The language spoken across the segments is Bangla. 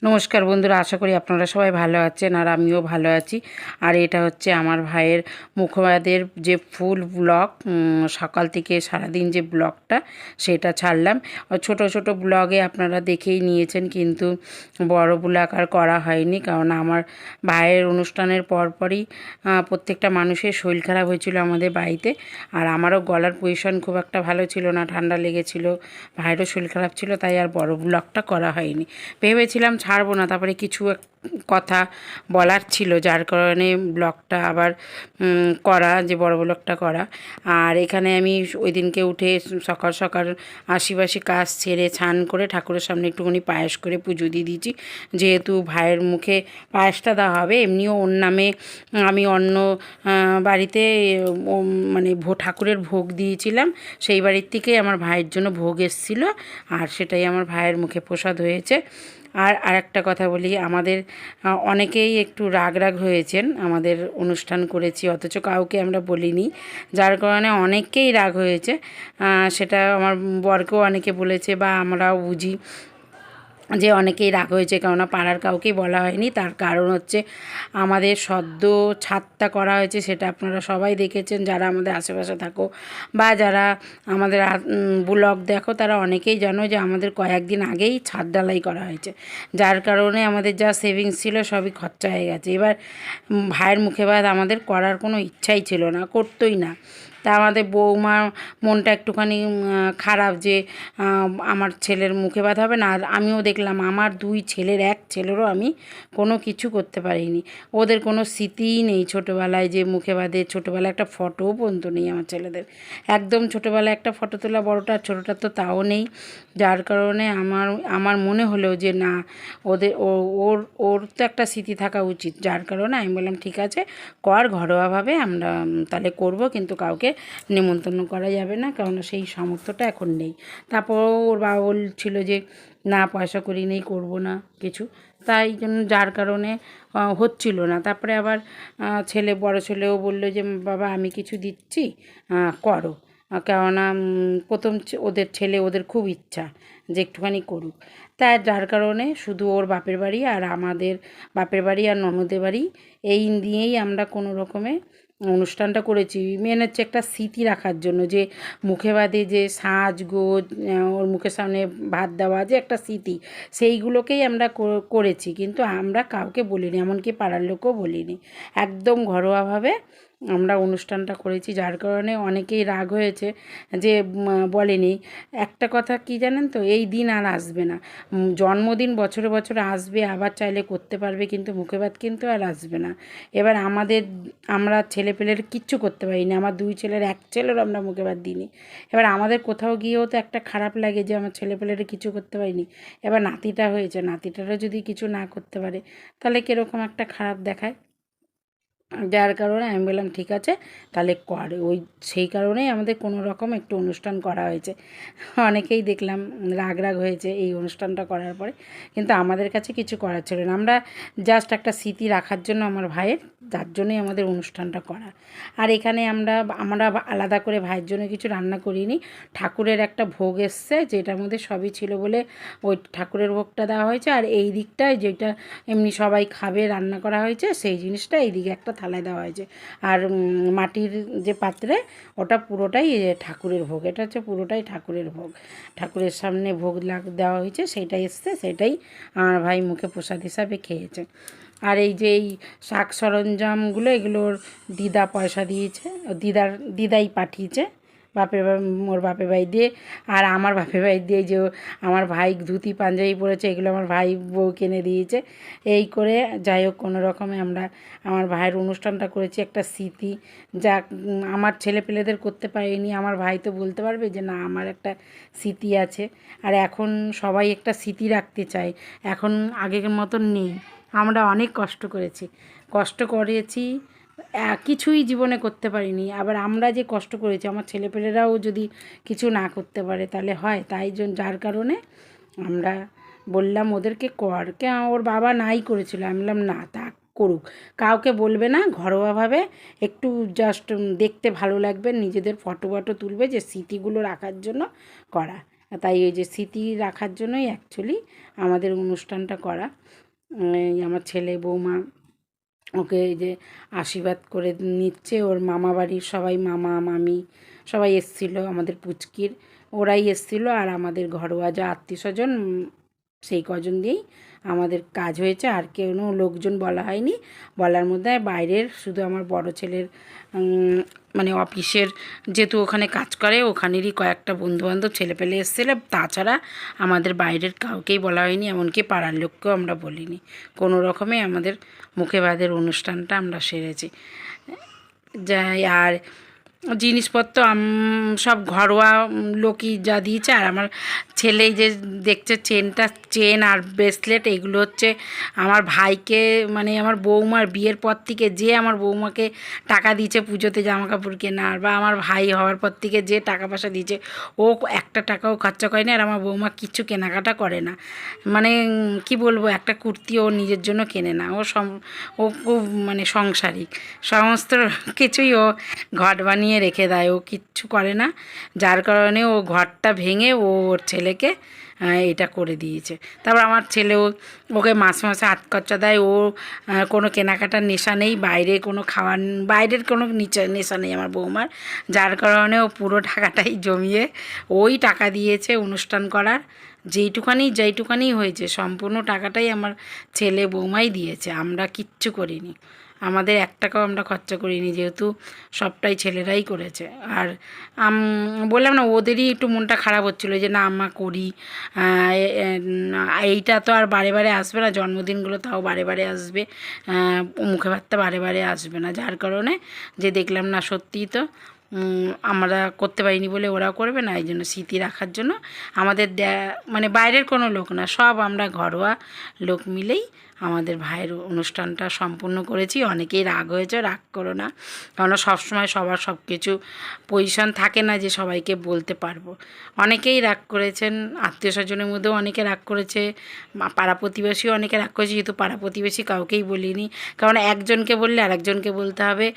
নমস্কার বন্ধুরা, আশা করি আপনারা সবাই ভালো আছেন আর আমিও ভালো আছি। আর এটা হচ্ছে আমার ভাইয়ের মুখবাদের যে ফুল ব্লগ, সকাল থেকে সারাদিন যে ব্লগটা সেটা ছাড়লাম। ছোট ছোট ব্লগে আপনারা দেখেই নিয়েছেন, কিন্তু বড় ব্লগ আর করা হয়নি, কারণ আমার ভাইয়ের অনুষ্ঠানের পরপরই প্রত্যেকটা মানুষের শরীর খারাপ হয়েছিল আমাদের বাড়িতে। আর আমারও গলার পজিশন খুব একটা ভালো ছিল না, ঠান্ডা লেগেছিল, ভাইয়েরও শরীর খারাপ ছিল, তাই আর বড় ব্লগটা করা হয়নি। ভেবেছিলাম ছাড়বো না, তারপরে কিছু কথা বলার ছিল, যার কারণে ব্লগটা আবার করা, যে বড় ব্লগটা করা। আর এখানে আমি ওই দিনকে উঠে সকাল সকাল আশিবাসি কাজ ছেড়ে স্নান করে ঠাকুরের সামনে একটুখানি পায়েস করে পুজো দিয়ে দিয়েছি, যেহেতু ভাইয়ের মুখে পায়েসটা দেওয়া হবে। এমনিও ওর নামে আমি অন্য বাড়িতে মানে ঠাকুরের ভোগ দিয়েছিলাম, সেই বাড়ির থেকে আমার ভাইয়ের জন্য ভোগ এসেছিলো, আর সেটাই আমার ভাইয়ের মুখে প্রসাদ হয়েছে। আর আরেকটা কথা বলি, আমাদের অনেকেই একটু রাগ রাগ হয়েছেন, আমাদের অনুষ্ঠান করেছি অথচ কাউকে আমরা বলিনি, যার কারণে অনেকেই রাগ হয়েছে। সেটা আমার বরকেও অনেকে বলেছে, বা আমরাও বুঝি যে অনেকেই রাগ হয়েছে, কেননা পাড়ার কাউকেই বলা হয়নি। তার কারণ হচ্ছে আমাদের সদ্য ছাদটা করা হয়েছে, সেটা আপনারা সবাই দেখেছেন, যারা আমাদের আশেপাশে থাকো বা যারা আমাদের ব্লগ দেখো, তারা অনেকেই জানো যে আমাদের কয়েকদিন আগেই ছাদ ঢালাই করা হয়েছে, যার কারণে আমাদের যা সেভিংস ছিল সবই খরচা হয়ে গেছে। এবার ভাইয়ের মুখে ভাত আমাদের করার কোনো ইচ্ছাই ছিল না, করতোই না। তা আমাদের বৌমার মনটা একটুখানি খারাপ, যে আমার ছেলের মুখে ভাত হবে না। আর আমিও দেখলাম আমার দুই ছেলের, এক ছেলেরও আমি কোনো কিছু করতে পারিনি। ওদের কোনো স্মৃতিই নেই ছোটোবেলায় যে মুখে ভাতে, ছোটোবেলায় একটা ফটোও পর্যন্ত নেই আমার ছেলেদের, একদম ছোটোবেলায় একটা ফটো তোলা, বড়টা আর ছোটোটা তো তাও নেই। যার কারণে আমার আমার মনে হলো যে না, ওদের ওর ওর তো একটা স্মৃতি থাকা উচিত। যার কারণে আমি বললাম ঠিক আছে, কর, ঘরোয়াভাবে আমরা তাহলে করব, কিন্তু কাউকে নেমন্তন্ন করা যাবে না, কারণ সেই সামর্থ্যটা এখন নেই। তারপর ওর বাবা বলছিল যে না, পয়সা করি নেই, করবো না কিছু, তাই জন্য যার কারণে হচ্ছিল না। তারপরে আবার বড় ছেলেও বলল যে বাবা আমি কিছু দিচ্ছি, করো। কেননা প্রথম ওদের ছেলে, ওদের খুব ইচ্ছা যে একটুখানি করুক। তাই যার কারণে শুধু ওর বাপের বাড়ি আর আমাদের বাপের বাড়ি আর ননদের বাড়ি, এই নিয়েই আমরা কোনো রকমে অনুষ্ঠানটা করেছি। মেন হচ্ছে একটা স্মৃতি রাখার জন্য, যে মুখে ভাতে যে সাজগোজ, ওর মুখের সামনে ভাত দেওয়া, যে একটা স্মৃতি, সেইগুলোকেই আমরা করেছি, কিন্তু আমরা কাউকে বলিনি, এমনকি পাড়ার লোকও বলিনি। একদম ঘরোয়াভাবে আমরা অনুষ্ঠানটা করেছি, যার কারণে অনেকেই রাগ হয়েছে যে বলেনি। একটা কথা কি জানেন তো, এই দিন আর আসবে না। জন্মদিন বছরে বছরে আসবে, আবার চাইলে করতে পারবে, কিন্তু মুখে ভাত কিন্তু আর আসবে না। এবার আমরা ছেলেপেলের কিচ্ছু করতে পারিনি, আমার দুই ছেলের, এক ছেলেরও আমরা মুখে ভাত দিইনি। এবার আমাদের কোথাও গিয়েও তো একটা খারাপ লাগে যে আমার ছেলেপেলের কিছু করতে পারিনি। এবার নাতিটা হয়েছে, নাতিটারও যদি কিছু না করতে পারে, তাহলে কীরকম একটা খারাপ দেখায়। যার কারণে আমি বললাম ঠিক আছে তাহলে কর, সেই কারণেই আমাদের কোনো রকম একটু অনুষ্ঠান করা হয়েছে। অনেকেই দেখলাম রাগ রাগ হয়েছে এই অনুষ্ঠানটা করার পরে, কিন্তু আমাদের কাছে কিছু করার ছিল না। আমরা জাস্ট একটা স্মৃতি রাখার জন্য আমার ভাইয়ের, যার জন্যই আমাদের অনুষ্ঠানটা করা। আর এখানে আমরা আলাদা করে ভাইয়ের জন্য কিছু রান্না করিনি। ঠাকুরের একটা ভোগ এসছে, যেটার মধ্যে সবই ছিল বলে ওই ঠাকুরের ভোগটা দেওয়া হয়েছে, আর এই দিকটায় যেটা এমনি সবাই খাবে রান্না করা হয়েছে, সেই জিনিসটা এইদিকে একটা থালায় দেওয়া হয়েছে। আর মাটির যে পাত্রে, ওটা পুরোটাই ঠাকুরের ভোগ, এটা হচ্ছে পুরোটাই ঠাকুরের ভোগ, ঠাকুরের সামনে ভোগ দেওয়া হয়েছে, সেইটাই এসছে, সেটাই আমার ভাই মুখে প্রসাদ হিসাবে খেয়েছে। আর এই যে এই শাক সরঞ্জামগুলো, এগুলোর দিদা পয়সা দিয়েছে, দিদাই পাঠিয়েছে ওর বাপের বাড়ি দিয়ে। আর আমার বাপের বাড়ি দিয়ে যে আমার ভাই ধুতি পাঞ্জাবি পরেছে, এগুলো আমার ভাই বউ কিনে দিয়েছে। এই করে যাই হোক কোনো রকমে আমরা আমার ভাইয়ের অনুষ্ঠানটা করেছি, একটা স্মৃতি, যা আমার ছেলেপেলেদের করতে পারিনি। আমার ভাই তো বলতে পারবে যে না আমার একটা স্মৃতি আছে। আর এখন সবাই একটা স্মৃতি রাখতে চায়, এখন আগের মতন নেই। আমরা অনেক কষ্ট করেছি, কিছুই জীবনে করতে পারিনি। আবার আমরা যে কষ্ট করেছি, আমার ছেলেপেলেরাও যদি কিছু না করতে পারে তাহলে হয়? যার কারণে আমরা বললাম ওদেরকে কর। ওর বাবা নাই করেছিল, আমি বললাম না, তা করুক, কাউকে বলবে না, ঘরোয়াভাবে একটু জাস্ট দেখতে ভালো লাগবে, নিজেদের ফটো তুলবে, যে স্মৃতিগুলো রাখার জন্য করা। তাই ওই যে স্মৃতি রাখার জন্যই অ্যাকচুয়ালি আমাদের অনুষ্ঠানটা করা। এই আমার ছেলে বৌমা ওকে এই যে আশীর্বাদ করে নিচ্ছে, ওর মামা বাড়ির সবাই, মামা মামি সবাই এসেছিলো, আমাদের পুচকির ওরাই এসেছিলো, আর আমাদের ঘরোয়া যা আত্মীয় স্বজন সেই কজন দিয়েই আমাদের কাজ হয়েছে। আর কোনো লোকজন বলা হয়নি, বলার মধ্যে বাইরের শুধু আমার বড় ছেলের মানে অফিসের যেহেতু ওখানে কাজ করে ওখানেরই কয়েকটা বন্ধুবান্ধব ছেলেপেলে এসেছিলো, তাছাড়া আমাদের বাইরের কাউকেই বলা হয়নি, এমনকি পাড়ার লোককেও আমরা বলিনি। কোনো রকমে আমাদের মুখে ভাতের অনুষ্ঠানটা আমরা সেরেছি। যাই, আর জিনিসপত্র সব ঘরোয়া লোকই যা দিয়েছে। আর আমার ছেলেই যে দেখছে চেন আর ব্রেসলেট, এগুলো হচ্ছে আমার ভাইকে, মানে আমার বৌমার বিয়ের পর থেকে যে আমার বৌমাকে টাকা দিয়েছে পুজোতে জামা কাপড় কেনার, বা আমার ভাই হওয়ার পর থেকে যে টাকা পয়সা দিয়েছে, ও একটা টাকাও খরচা করেনি। আর আমার বৌমা কিচ্ছু কেনাকাটা করে না, মানে কি বলবো, একটা কুর্তি ও নিজের জন্য কেনে না। ও খুব মানে সংসারিক, সমস্ত কিছুই ও ঘট বানিয়ে রেখে দেয়, ও কিচ্ছু করে না। যার কারণে ও ঘরটা ভেঙে ওর ছেলেকে এটা করে দিয়েছে। তারপর আমার ছেলেও ওকে মাসে মাসে হাত খরচা দেয়। ও কোনো কেনাকাটার নেশা নেই, বাইরে কোনো খাওয়ার, বাইরের কোনো নেশা নেই আমার বৌমার। যার কারণে ও পুরো টাকাটাই জমিয়ে ওই টাকা দিয়েছে অনুষ্ঠান করার। যেইটুকানি হয়েছে সম্পূর্ণ টাকাটাই আমার ছেলে বৌমাই দিয়েছে, আমরা কিচ্ছু করিনি। আমাদের এক টাকাও আমরা খরচা করিনি, যেহেতু সবটাই ছেলেরাই করেছে। আর বললাম না, ওদেরই একটু মনটা খারাপ হচ্ছিলো যে না আম্মা করি, এইটা তো আর বারে বারে আসবে না, জন্মদিনগুলো তাও বারে বারে আসবে, মুখে ভাতটা বারে বারে আসবে না। যার কারণে যে দেখলাম না সত্যিই তো আমরা করতে পারিনি বলে ওরাও করবে না, এই জন্য স্মৃতি রাখার জন্য আমাদের মানে বাইরের কোনো লোক না, সব আমরা ঘরোয়া লোক মিলেই আমাদের ভাইয়ের অনুষ্ঠানটা সম্পূর্ণ করেছি। অনেকেই রাগ হয়েছে, রাগ করো না, কেননা সবসময় সবার সব কিছু পজিশন থাকে না যে সবাইকে বলতে পারবো। অনেকেই রাগ করেছেন, আত্মীয় স্বজনের মধ্যেও অনেকে রাগ করেছে, পাড়া প্রতিবেশীও অনেকে রাগ করেছে, যেহেতু পাড়া প্রতিবেশী কাউকেই বলিনি, কারণ একজনকে বললে আরেকজনকে বলতে হবে,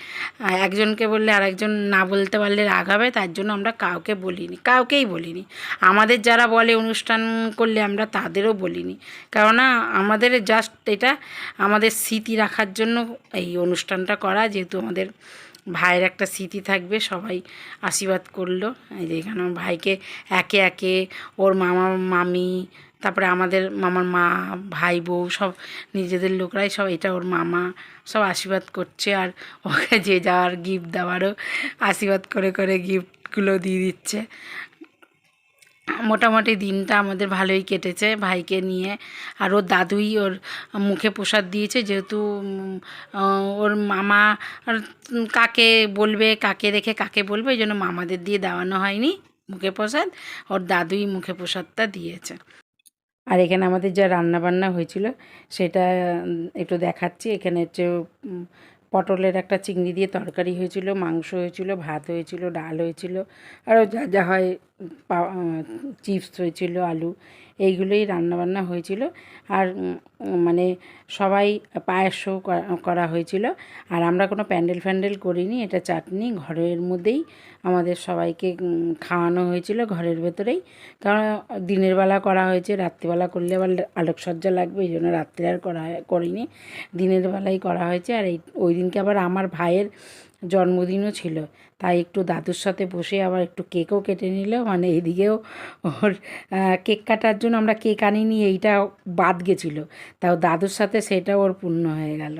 একজনকে বললে আরেকজন না বলতে পারলে রাগ হবে, তার জন্য আমরা কাউকেই বলিনি। আমাদের যারা বলে অনুষ্ঠান করলে আমরা তাদেরও বলিনি, কেননা আমাদের জাস্ট এটা আমাদের স্মৃতি রাখার জন্য এই অনুষ্ঠানটা করা, যেহেতু আমাদের ভাইয়ের একটা স্মৃতি থাকবে। সবাই আশীর্বাদ করলো, এই যে এখানে আমার ভাইকে একে একে ওর মামা মামি, তারপরে আমাদের মামার মা, ভাই বউ সব নিজেদের লোকরাই সব, এটা ওর মামা, সব আশীর্বাদ করছে। আর ওকে যে যাওয়ার গিফট দেওয়ারও আশীর্বাদ করে করে গিফটগুলো দিয়ে দিচ্ছে। মোটামুটি দিনটা আমাদের ভালোই কেটেছে ভাইকে নিয়ে। আর ওর দাদুই ওর মুখে প্রসাদ দিয়েছে, যেহেতু ওর মামা আর কাকে বলবে, কাকে রেখে কাকে বলবে, এই জন্য মামাদের দিয়ে দেওয়ানো হয়নি মুখে প্রসাদ, ওর দাদুই মুখে প্রসাদটা দিয়েছে। আর এখানে আমাদের যা রান্নাবান্না হয়েছিল সেটা একটু দেখাচ্ছি। এখানে হচ্ছে পটলের একটা চিংড়ি দিয়ে তরকারি হয়েছিল, মাংস হয়েছিল, ভাত হয়েছিল, ডাল হয়েছিল, আরও যা যা হয়, চিপস হয়েছিল, আলু, এইগুলোই রান্নাবান্না হয়েছিল। আর মানে সবাই পায়েসও করা হয়েছিল। আর আমরা কোনো প্যান্ডেল করিনি, এটা চাটনি ঘরের মধ্যেই আমাদের সবাইকে খাওয়ানো হয়েছিল, ঘরের ভেতরেই। কারণ দিনের বেলা করা হয়েছে, রাত্রিবেলা করলে আবার আলোকসজ্জা লাগবে, এই জন্য রাত্রে আর করিনি, দিনের বেলাই করা হয়েছে। আর ওই দিনকে আবার আমার ভাইয়ের জন্মদিনও ছিল, তাই একটু দাদুর সাথে বসে আবার একটু কেকও কেটে নিল, মানে এদিকেও ওর কেক কাটার জন্য আমরা কেক আনিনি, এইটা বাদ গেছিলো, তাও দাদুর সাথে সেটা ওর পূর্ণ হয়ে গেল।